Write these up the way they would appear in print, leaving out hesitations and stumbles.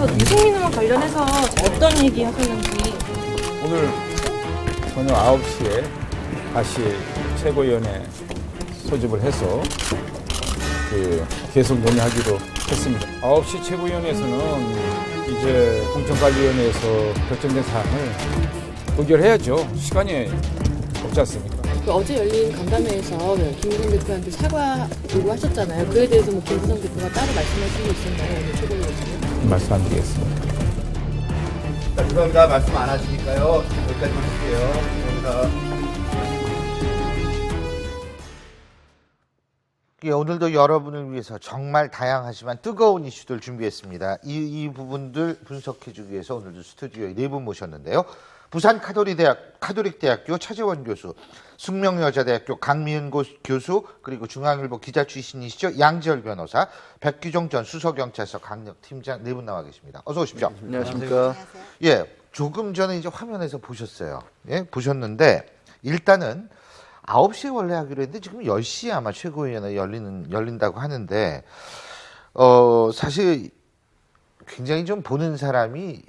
유승민의원 관련해서 어떤 얘기 하셨는지. 오늘 저녁 9시에 다시 최고위원회 소집을 해서 계속 논의하기로 했습니다. 9시 최고위원회에서는 이제 공천관리위원회에서 결정된 사항을 의결해야죠. 시간이 없지 않습니까? 어제 열린 간담회에서 김무성 대표한테 사과 요구하셨잖아요. 그에 대해서 김무성 대표가 따로 말씀하신 게 있었나요? 오늘 최고위원회에서? 말씀 안 드리겠습니다. 자, 죄송합니다. 말씀 안 하시니까요. 여기까지만 할게요. 죄송합니다. 예, 오늘도 여러분을 위해서 정말 다양하지만 뜨거운 이슈들 준비했습니다. 이 부분들 분석해주기 위해서 오늘도 스튜디오에 4분 모셨는데요. 부산 카톨릭대학교 차재원 교수, 숙명여자대학교 강미은 교수, 그리고 중앙일보 기자 출신이시죠. 양지열 변호사, 백규종 전 수서경찰서 강력팀장 4분 나와 계십니다. 어서 오십시오. 안녕하십니까. 예, 조금 전에 이제 화면에서 보셨어요. 예, 보셨는데 일단은 9시에 원래 하기로 했는데 지금 10시에 아마 최고위원회 열린다고 하는데 사실 굉장히 좀 보는 사람이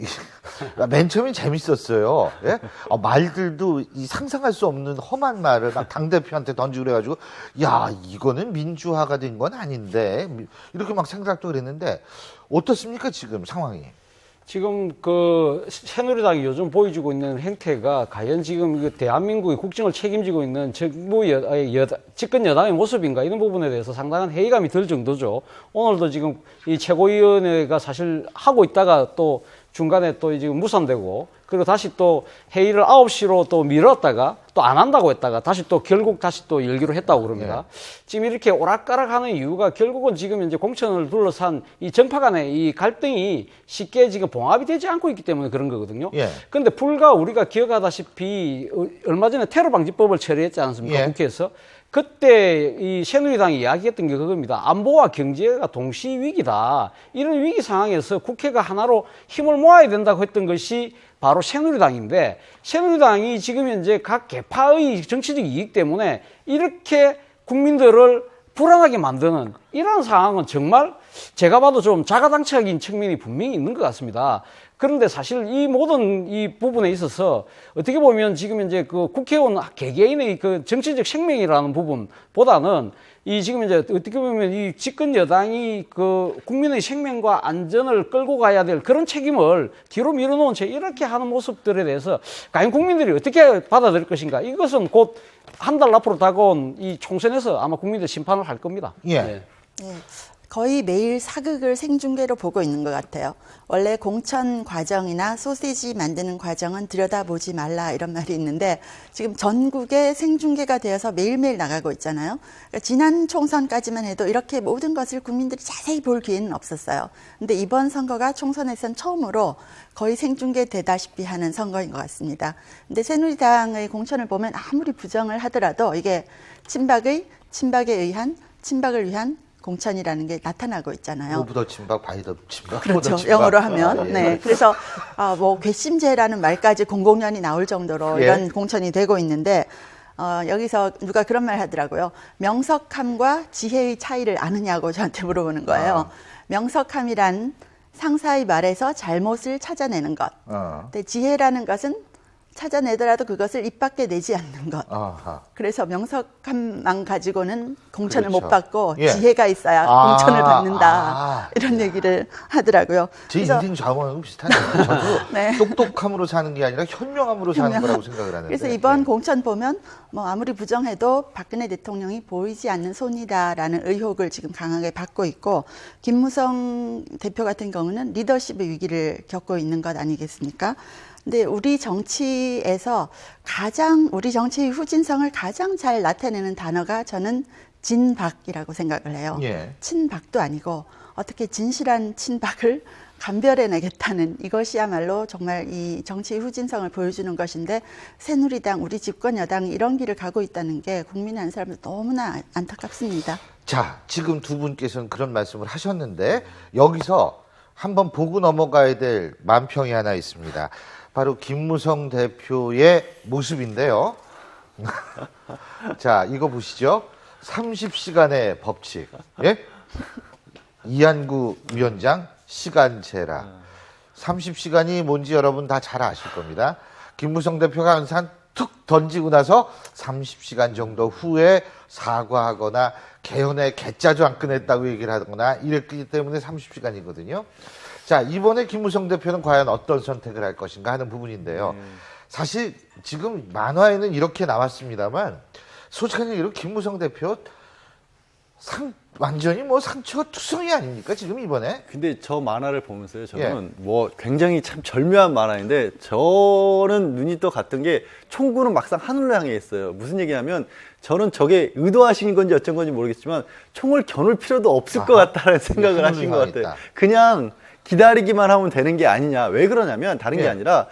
맨 처음엔 재밌었어요. 예? 말들도 상상할 수 없는 험한 말을 막 당대표한테 던지고 그래가지고 야 이거는 민주화가 된 건 아닌데 이렇게 막 생각도 그랬는데 어떻습니까 지금 상황이? 지금 그 새누리당이 요즘 보여주고 있는 행태가 과연 지금 그 대한민국의 국정을 책임지고 있는 집권 여당의 모습인가 이런 부분에 대해서 상당한 회의감이 들 정도죠. 오늘도 지금 이 최고위원회가 사실 하고 있다가 또 중간에 또 지금 무산되고 그리고 다시 또 회의를 9시로 또 미뤘다가 또 안 한다고 했다가 다시 또 결국 다시 또 열기로 했다고 그럽니다. 지금 이렇게 오락가락하는 이유가 결국은 지금 이제 공천을 둘러싼 이 정파 간의 이 갈등이 쉽게 지금 봉합이 되지 않고 있기 때문에 그런 거거든요. 그런데 불과 우리가 기억하다시피 얼마 전에 테러방지법을 처리했지 않습니까? 국회에서. 그때 이 새누리당이 이야기했던 게 그겁니다. 안보와 경제가 동시 위기다. 이런 위기 상황에서 국회가 하나로 힘을 모아야 된다고 했던 것이 바로 새누리당인데 새누리당이 지금 현재 각 계파의 정치적 이익 때문에 이렇게 국민들을 불안하게 만드는 이런 상황은 정말 제가 봐도 좀 자가당착인 측면이 분명히 있는 것 같습니다. 그런데 사실 이 모든 이 부분에 있어서 어떻게 보면 지금 이제 그 국회의원 개개인의 그 정치적 생명이라는 부분보다는 이 지금 이제 어떻게 보면 이 집권 여당이 그 국민의 생명과 안전을 끌고 가야 될 그런 책임을 뒤로 밀어놓은 채 이렇게 하는 모습들에 대해서 과연 국민들이 어떻게 받아들일 것인가 이것은 곧 한 달 앞으로 다가온 이 총선에서 아마 국민들 심판을 할 겁니다. 네. 거의 매일 사극을 생중계로 보고 있는 것 같아요. 원래 공천 과정이나 소시지 만드는 과정은 들여다보지 말라 이런 말이 있는데 지금 전국에 생중계가 되어서 매일매일 나가고 있잖아요. 그러니까 지난 총선까지만 해도 이렇게 모든 것을 국민들이 자세히 볼 기회는 없었어요. 근데 이번 선거가 총선에선 처음으로 거의 생중계되다시피 하는 선거인 것 같습니다. 근데 새누리당의 공천을 보면 아무리 부정을 하더라도 이게 친박을 위한 공천이라는 게 나타나고 있잖아요. 오브 더 친박, 바이 더 친박. 그렇죠. 영어로 하면. 네. 그래서 뭐 괘씸죄라는 말까지 공공연히 나올 정도로 이런 공천이 되고 있는데 여기서 누가 그런 말 하더라고요. 명석함과 지혜의 차이를 아느냐고 저한테 물어보는 거예요. 명석함이란 상사의 말에서 잘못을 찾아내는 것. 근데 지혜라는 것은 찾아내더라도 그것을 입 밖에 내지 않는 것. 그래서 명석함만 가지고는 공천을 못 받고 지혜가 있어야 공천을 받는다. 이런 얘기를 하더라고요. 제 인생 좌우하고 비슷하네요. 저도 똑똑함으로 사는 게 아니라 현명함으로 사는 거라고 생각을 하는데. 그래서 이번 공천 보면 뭐 아무리 부정해도 박근혜 대통령이 보이지 않는 손이다라는 의혹을 지금 강하게 받고 있고 김무성 대표 같은 경우는 리더십의 위기를 겪고 있는 것 아니겠습니까? 근데 우리 정치에서 우리 정치의 후진성을 가장 잘 나타내는 단어가 저는 진박이라고 생각을 해요. 친박도 아니고 어떻게 진실한 친박을 감별해내겠다는 이것이야말로 정말 이 정치의 후진성을 보여주는 것인데 새누리당, 우리 집권 여당이 이런 길을 가고 있다는 게 국민의 한 사람들 너무나 안타깝습니다. 자, 지금 두 분께서는 그런 말씀을 하셨는데 여기서 한번 보고 넘어가야 될 만평이 하나 있습니다. 바로 김무성 대표의 모습인데요. 자, 이거 보시죠. 30시간의 법칙. 예? 이한구 위원장 시간 제라. 30시간이 뭔지 여러분 다 잘 아실 겁니다. 김무성 대표가 항상 툭 던지고 나서 30시간 정도 후에 사과하거나 개헌에 개짜도 안 꺼냈다고 얘기를 하거나 이랬기 때문에 30시간이거든요. 자, 이번에 김무성 대표는 과연 어떤 선택을 할 것인가 하는 부분인데요. 사실 지금 만화에는 이렇게 나왔습니다만 솔직한 얘기로 김무성 대표 완전히 뭐 상처투성이 아닙니까 지금 이번에? 근데 저 만화를 보면서요, 저는 뭐 굉장히 참 절묘한 만화인데 저는 눈이 또 갔던 게 총구는 막상 하늘로 향해 있어요. 무슨 얘기냐면 저는 저게 의도하신 건지 어쩐 건지 모르겠지만 총을 겨눌 필요도 없을 것 같다는 생각을 하신 것 같아요. 있다. 그냥 기다리기만 하면 되는 게 아니냐. 왜 그러냐면 다른 게 아니라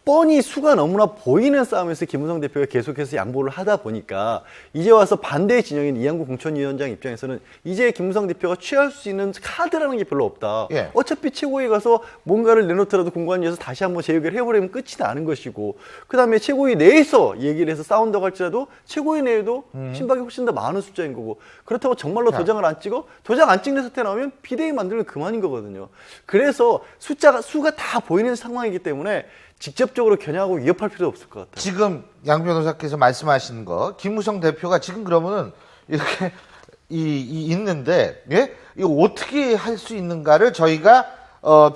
뻔히 수가 너무나 보이는 싸움에서 김무성 대표가 계속해서 양보를 하다 보니까 이제 와서 반대의 진영인 이양구 공천위원장 입장에서는 이제 김무성 대표가 취할 수 있는 카드라는 게 별로 없다. 예. 어차피 최고위에 가서 뭔가를 내놓더라도 공관위에서 다시 한번 재의결을 해버리면 끝이 나는 것이고 그다음에 최고위 내에서 얘기를 해서 싸운다고 할지라도 최고위 내에도 친박이 훨씬 더 많은 숫자인 거고 그렇다고 정말로 도장을 안 찍어? 도장 안 찍는 사태 나오면 비대위 만들면 그만인 거거든요. 그래서 수가 다 보이는 상황이기 때문에 직접적으로 겨냥하고 위협할 필요도 없을 것 같아요. 지금 양 변호사께서 말씀하신 거 김무성 대표가 지금 그러면은 이렇게 있는데 예? 이거 어떻게 할 수 있는가를 저희가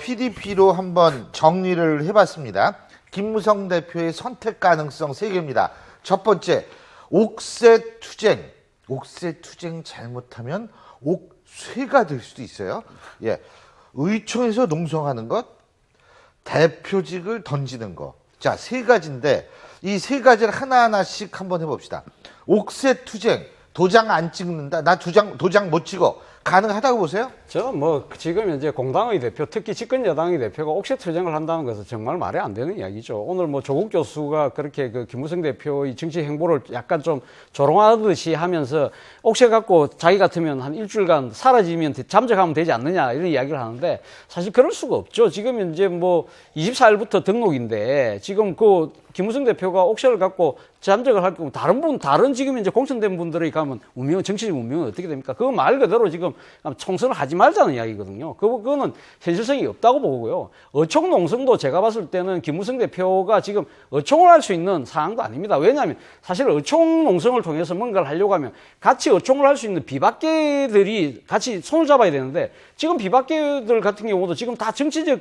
PDP로 한번 정리를 해봤습니다. 김무성 대표의 선택 가능성 3개입니다. 첫 번째, 옥새 투쟁. 옥새 투쟁 잘못하면 옥쇠가 될 수도 있어요. 예, 의총에서 농성하는 것, 대표직을 던지는 거. 자, 3가지인데 이 3가지를 하나하나씩 한번 해봅시다. 옥새 투쟁, 도장 안 찍는다. 나 도장 못 찍어. 가능하다고 보세요? 저 뭐 지금 이제 공당의 대표, 특히 집권 여당의 대표가 옥새 투쟁을 한다는 것은 정말 말이 안 되는 이야기죠. 오늘 뭐 조국 교수가 그렇게 그 김무성 대표의 정치 행보를 약간 좀 조롱하듯이 하면서 옥새 갖고 자기 같으면 한 일주일간 사라지면 잠적하면 되지 않느냐 이런 이야기를 하는데 사실 그럴 수가 없죠. 지금 이제 뭐 24일부터 등록인데 지금 그 김무성 대표가 옥새를 갖고 잠적을 할 거면 다른 지금 이제 공천된 분들이 가면 정치적 운명은 어떻게 됩니까? 그거 말 그대로 지금 총선을 하지 말자는 이야기거든요. 그거는 현실성이 없다고 보고요. 어총 농성도 제가 봤을 때는 김무성 대표가 지금 어총을 할 수 있는 상황도 아닙니다. 왜냐하면 사실 어총 농성을 통해서 뭔가를 하려고 하면 같이 어총을 할 수 있는 비박계들이 같이 손을 잡아야 되는데 지금 비박계들 같은 경우도 지금 다 정치적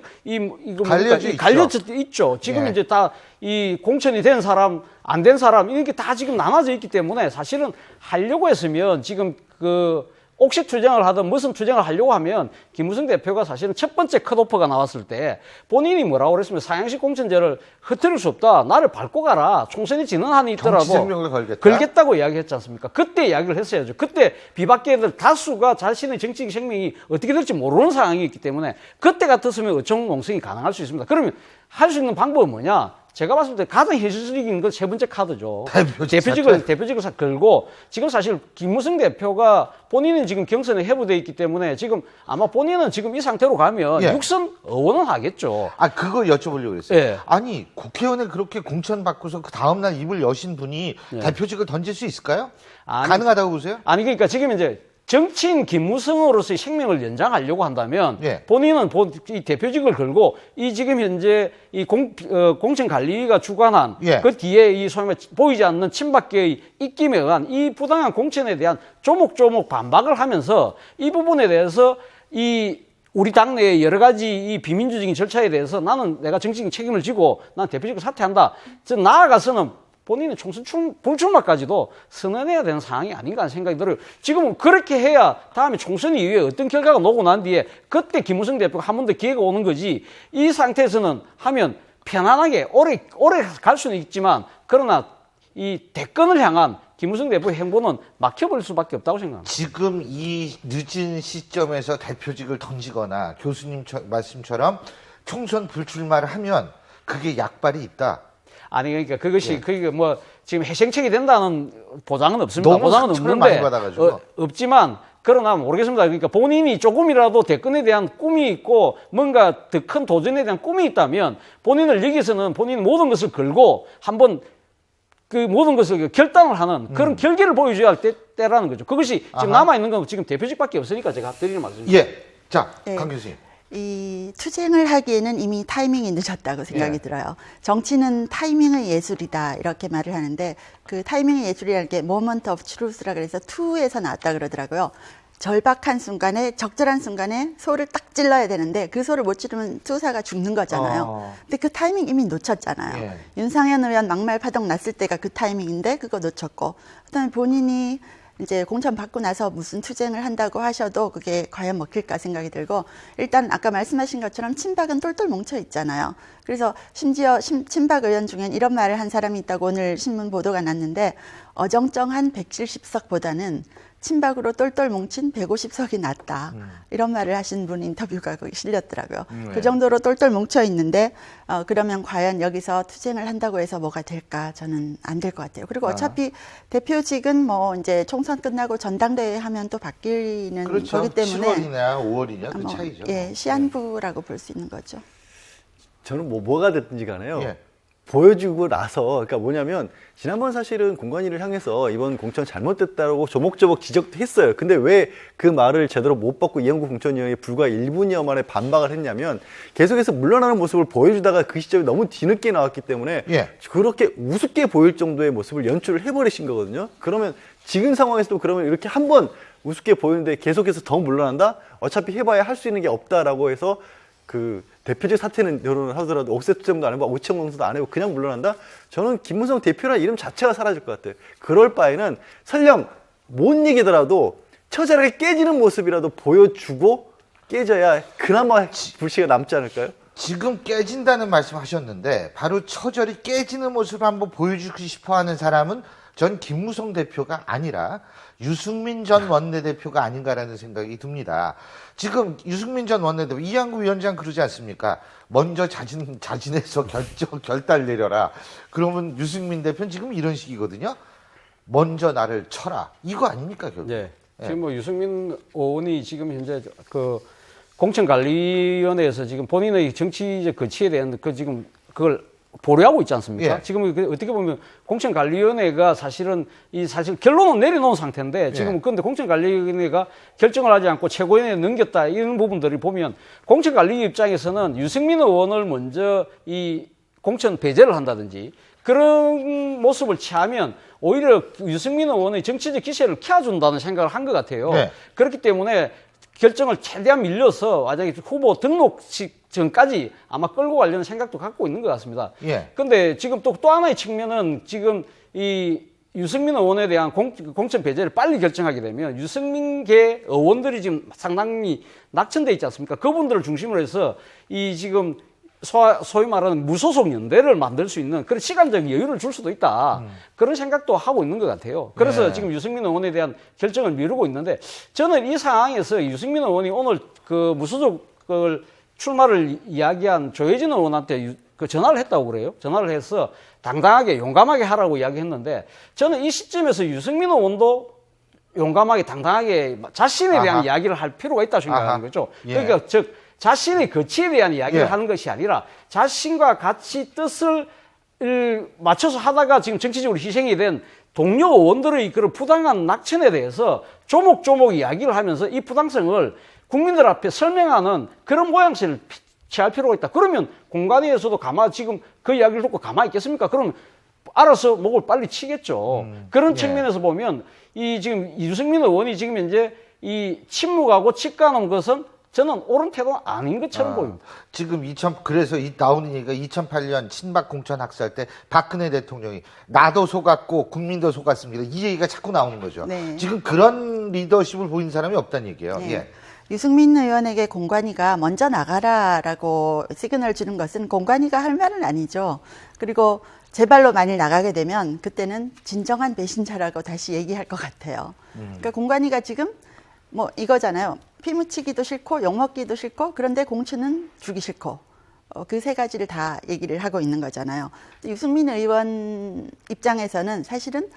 갈려져 있죠. 지금 이제 다 이 공천이 된 사람, 안 된 사람 이렇게 다 지금 나눠져 있기 때문에 사실은 하려고 했으면 지금 그 옥새 투쟁을 하든 무슨 투쟁을 하려고 하면 김무성 대표가 사실은 첫 번째 컷오프가 나왔을 때 본인이 뭐라고 그랬으면 사양식 공천제를 흐트릴 수 없다. 나를 밟고 가라. 총선이 지는 한이 있더라도 정치생명을 걸겠다고 이야기했지 않습니까? 그때 이야기를 했어야죠. 그때 비박계들 다수가 자신의 정치적 생명이 어떻게 될지 모르는 상황이었기 때문에 그때 같았으면 어청 농성이 가능할 수 있습니다. 그러면 할 수 있는 방법은 뭐냐? 제가 봤을 때 가장 현실적인 건 세 번째 카드죠. 대표직을 걸고 지금 사실 김무성 대표가 본인은 지금 경선에 회부되어 있기 때문에 지금 아마 본인은 지금 이 상태로 가면 육선 의원은 하겠죠. 아, 그거 여쭤보려고 그랬어요. 예. 아니, 국회의원에 그렇게 공천 받고서 그 다음날 입을 여신 분이 대표직을 던질 수 있을까요? 가능하다고 보세요? 아니, 그러니까 지금 이제 정치인 김무성으로서의 생명을 연장하려고 한다면 본인은 이 대표직을 걸고 이 지금 현재 이 공천관리위가 주관한 그 뒤에 이 소위 말해 보이지 않는 친박계의 입김에 의한 이 부당한 공천에 대한 조목조목 반박을 하면서 이 부분에 대해서 우리 당내의 여러 가지 이 비민주적인 절차에 대해서 나는 내가 정치적 책임을 지고 난 대표직을 사퇴한다. 즉 나아가서는 본인의 총선 불출마까지도 선언해야 되는 상황이 아닌가 하는 생각이 들어요. 지금은 그렇게 해야 다음에 총선 이후에 어떤 결과가 나오고 난 뒤에 그때 김무성 대표가 한 번 더 기회가 오는 거지 이 상태에서는 하면 편안하게 오래 갈 수는 있지만 그러나 이 대권을 향한 김무성 대표의 행보는 막혀버릴 수밖에 없다고 생각합니다. 지금 이 늦은 시점에서 대표직을 던지거나 교수님 말씀처럼 총선 불출마를 하면 그게 약발이 있다. 아니 그러니까 그것이 그게 뭐 지금 해생책이 된다는 보장은 없습니다. 보장은 없는데 많이 받아가지고. 없지만 그러나 모르겠습니다. 그러니까 본인이 조금이라도 대권에 대한 꿈이 있고 뭔가 더 큰 도전에 대한 꿈이 있다면 본인을 여기서는 본인 모든 것을 걸고 한번 그 모든 것을 결단을 하는 그런 결계를 보여줘야 할 때라는 거죠. 그것이 지금 남아 있는 건 지금 대표직밖에 없으니까 제가 드리는 말씀입니다. 예, 자, 강 교수님. 이 투쟁을 하기에는 이미 타이밍이 늦었다고 생각이 예. 들어요. 정치는 타이밍의 예술이다 이렇게 말을 하는데 그 타이밍의 예술이라는 게 moment of truth라 그래서 투에서 나왔다 그러더라고요. 절박한 순간에 적절한 순간에 소를 딱 찔러야 되는데 그 소를 못 찌르면 투사가 죽는 거잖아요. 근데 그 타이밍 이미 놓쳤잖아요. 예. 윤상현 의원 막말 파동 났을 때가 그 타이밍인데 그거 놓쳤고 그다음에 본인이 이제 공천 받고 나서 무슨 투쟁을 한다고 하셔도 그게 과연 먹힐까 생각이 들고 일단 아까 말씀하신 것처럼 친박은 똘똘 뭉쳐 있잖아요. 그래서 심지어 친박 의원 중엔 이런 말을 한 사람이 있다고 오늘 신문 보도가 났는데 어정쩡한 170석보다는 친박으로 똘똘 뭉친 150석이 낫다. 이런 말을 하신 분 인터뷰가 거기 실렸더라고요. 그 정도로 똘똘 뭉쳐 있는데 그러면 과연 여기서 투쟁을 한다고 해서 뭐가 될까? 저는 안 될 것 같아요. 그리고 어차피 대표직은 뭐 이제 총선 끝나고 전당대회 하면 또 바뀌는 그렇죠. 거기 때문에 7월이냐 5월이냐 그 뭐, 차이죠. 예, 시한부라고 볼 수 있는 거죠. 저는 뭐가 됐든지 간에요. 예. 보여주고 나서, 그러니까 뭐냐면, 지난번 사실은 공관위를 향해서 이번 공천 잘못됐다고 조목조목 지적도 했어요. 근데 왜 그 말을 제대로 못 받고 이영구 공천위원이 불과 1분여 만에 반박을 했냐면, 계속해서 물러나는 모습을 보여주다가 그 시점이 너무 뒤늦게 나왔기 때문에, 예. 그렇게 우습게 보일 정도의 모습을 연출을 해버리신 거거든요. 그러면 지금 상황에서도 그러면 이렇게 한번 우습게 보이는데 계속해서 더 물러난다? 어차피 해봐야 할 수 있는 게 없다라고 해서 그 대표적 사퇴는 여론을 하더라도 옥새 투쟁도 안 해보고 오천 공수도 안 해보고 그냥 물러난다? 저는 김무성 대표라는 이름 자체가 사라질 것 같아요. 그럴 바에는 설령 못 이기더라도 처절하게 깨지는 모습이라도 보여주고 깨져야 그나마 불씨가 남지 않을까요? 지금 깨진다는 말씀하셨는데 바로 처절히 깨지는 모습을 한번 보여주고 싶어하는 사람은 전 김무성 대표가 아니라 유승민 전 원내대표가 아닌가라는 생각이 듭니다. 지금 유승민 전 원내대표 이양구 위원장 그러지 않습니까? 먼저 자진해서 결단 내려라. 그러면 유승민 대표는 지금 이런 식이거든요. 먼저 나를 쳐라. 이거 아닙니까 결국? 예. 지금 뭐 유승민 의원이 지금 현재 그 공천관리위원회에서 지금 본인의 정치적 거취에 대한 그 지금 그걸 보류하고 있지 않습니까? 예. 지금 어떻게 보면 공천관리위원회가 사실은 사실 결론은 내려놓은 상태인데 지금 그런데 공천관리위원회가 결정을 하지 않고 최고위원회에 넘겼다 이런 부분들을 보면 공천관리 입장에서는 유승민 의원을 먼저 이 공천 배제를 한다든지 그런 모습을 취하면 오히려 유승민 의원의 정치적 기세를 켜준다는 생각을 한 것 같아요. 네. 그렇기 때문에 결정을 최대한 밀려서 만약에 후보 등록 전까지 아마 끌고 가려는 생각도 갖고 있는 것 같습니다. 예. 근데 지금 또 하나의 측면은 지금 이 유승민 의원에 대한 공천 배제를 빨리 결정하게 되면 유승민계 의원들이 지금 상당히 낙천돼 있지 않습니까? 그분들을 중심으로 해서 이 지금 소위 말하는 무소속 연대를 만들 수 있는 그런 시간적 여유를 줄 수도 있다. 그런 생각도 하고 있는 것 같아요. 그래서 네. 지금 유승민 의원에 대한 결정을 미루고 있는데 저는 이 상황에서 유승민 의원이 오늘 그 무소속을 출마를 이야기한 조혜진 의원한테 그 전화를 했다고 그래요. 전화를 해서 당당하게 용감하게 하라고 이야기했는데 저는 이 시점에서 유승민 의원도 용감하게 당당하게 자신에 대한 이야기를 할 필요가 있다고 생각하는 거죠. 예. 그러니까 즉 자신의 거취에 대한 이야기를 예. 하는 것이 아니라 자신과 같이 뜻을 맞춰서 하다가 지금 정치적으로 희생이 된 동료 의원들의 그런 부당한 낙천에 대해서 조목조목 이야기를 하면서 이 부당성을 국민들 앞에 설명하는 그런 모양새를 취할 필요가 있다. 그러면 공관위에서도 지금 그 이야기를 듣고 가만히 있겠습니까? 그럼 알아서 목을 빨리 치겠죠. 그런 측면에서 보면 이 지금 유승민 의원이 지금 현재 이 침묵하고 직관한 것은 저는 옳은 태도는 아닌 것처럼 보입니다. 지금 그래서 나오는 얘기가 2008년 친박 공천 학살 때 박근혜 대통령이 나도 속았고 국민도 속았습니다. 이 얘기가 자꾸 나오는 거죠. 네. 지금 그런 리더십을 보인 사람이 없다는 얘기예요. 네. 예. 유승민 의원에게 공관위가 먼저 나가라라고 시그널 주는 것은 공관위가 할 말은 아니죠. 그리고 제발로 만일 나가게 되면 그때는 진정한 배신자라고 다시 얘기할 것 같아요. 그러니까 공관위가 지금 뭐 이거잖아요. 피 묻히기도 싫고 욕먹기도 싫고 그런데 공천은 주기 싫고 그 세 가지를 다 얘기를 하고 있는 거잖아요. 유승민 의원 입장에서는 사실은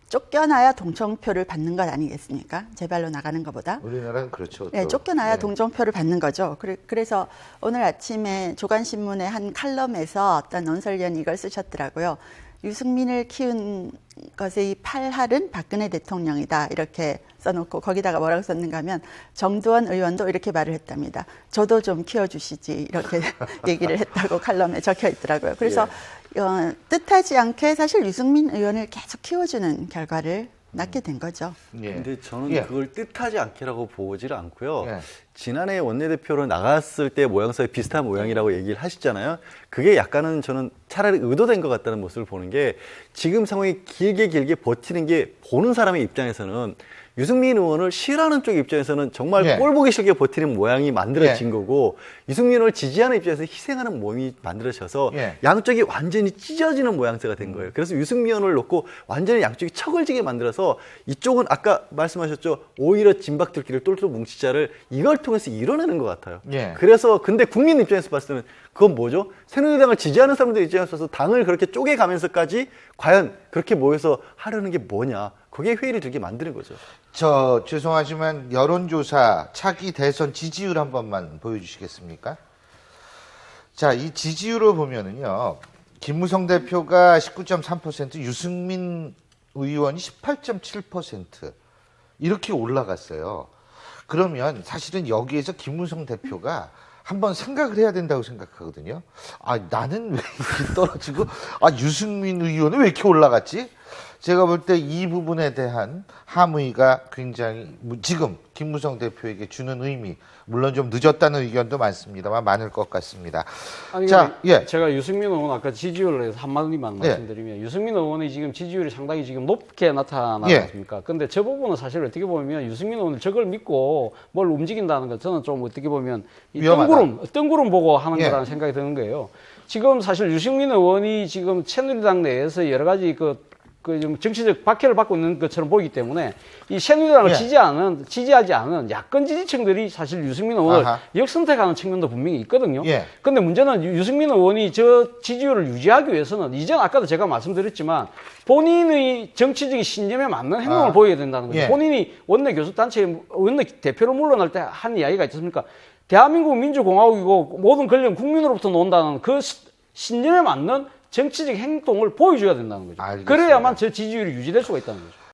쫓겨나야 동정표를 받는 것 아니겠습니까? 제발로 나가는 것보다. 우리나라는 그렇죠. 네, 또. 쫓겨나야 예. 동정표를 받는 거죠. 그래서 오늘 아침에 조간신문의 한 칼럼에서 어떤 논설위원이 이걸 쓰셨더라고요. 유승민을 키운 것의 팔할은 박근혜 대통령이다 이렇게 써놓고 거기다가 뭐라고 썼는가 하면 정두원 의원도 이렇게 말을 했답니다. 저도 좀 키워주시지 이렇게 얘기를 했다고 칼럼에 적혀 있더라고요. 그래서 뜻하지 않게 사실 유승민 의원을 계속 키워주는 결과를 낳게 된 거죠. 예. 근데 저는 예. 그걸 뜻하지 않게라고 보지를 않고요. 예. 지난해 원내대표로 나갔을 때 모양새가 비슷한 모양이라고 얘기를 하시잖아요. 그게 약간은 저는 차라리 의도된 것 같다는 모습을 보는 게 지금 상황이 길게 버티는 게 보는 사람의 입장에서는 유승민 의원을 싫어하는 쪽 입장에서는 정말 예. 꼴 보기 싫게 버티는 모양이 만들어진 예. 거고 유승민 의원을 지지하는 입장에서 희생하는 모양이 만들어져서 예. 양쪽이 완전히 찢어지는 모양새가 된 거예요. 그래서 유승민 의원을 놓고 완전히 양쪽이 척을지게 만들어서 이쪽은 아까 말씀하셨죠. 오히려 진박들끼리 똘똘 뭉치자를 이걸 통해서 이뤄내는 것 같아요. 예. 그래서 근데 국민 입장에서 봤을 때는 그건 뭐죠? 새누리당을 지지하는 사람들 입장에서 당을 그렇게 쪼개가면서까지 과연 그렇게 모여서 하려는 게 뭐냐? 그게 회의를 들게 만드는 거죠. 저 죄송하지만 여론조사 차기 대선 지지율 한 번만 보여주시겠습니까? 자, 이 지지율을 보면은요, 김무성 대표가 19.3%, 유승민 의원이 18.7% 이렇게 올라갔어요. 그러면 사실은 여기에서 김무성 대표가 한번 생각을 해야 된다고 생각하거든요. 아, 나는 왜 이렇게 떨어지고, 아, 유승민 의원은 왜 이렇게 올라갔지? 제가 볼 때 이 부분에 대한 함의가 굉장히 지금 김무성 대표에게 주는 의미, 물론 좀 늦었다는 의견도 많습니다만 많을 것 같습니다. 아니, 자, 예. 제가 유승민 의원 아까 지지율에 대해서 한마디만 예. 말씀드리면 유승민 의원이 지금 지지율이 상당히 지금 높게 나타나지 예. 않습니까? 근데 저 부분은 사실 어떻게 보면 유승민 의원은 저걸 믿고 뭘 움직인다는 것 저는 좀 어떻게 보면 이 위험하다. 뜬구름 보고 하는 예. 거라는 생각이 드는 거예요. 지금 사실 유승민 의원이 지금 새누리당 내에서 여러 가지 좀 정치적 박해를 받고 있는 것처럼 보이기 때문에 이 새누리당을 예. 지지하지 않은 야권 지지층들이 사실 유승민 의원을 아하. 역선택하는 측면도 분명히 있거든요. 예. 근데 문제는 유승민 의원이 저 지지율을 유지하기 위해서는 이전 아까도 제가 말씀드렸지만 본인의 정치적인 신념에 맞는 행동을 보여야 된다는 거죠. 예. 본인이 원내 교섭단체 원내 대표로 물러날 때 한 이야기가 있지 않습니까? 대한민국 민주공화국이고 모든 권력은 국민으로부터 논다는 그 신념에 맞는 정치적 행동을 보여줘야 된다는 거죠. 알겠습니다. 그래야만 저 지지율이 유지될 수가 있다는 거죠.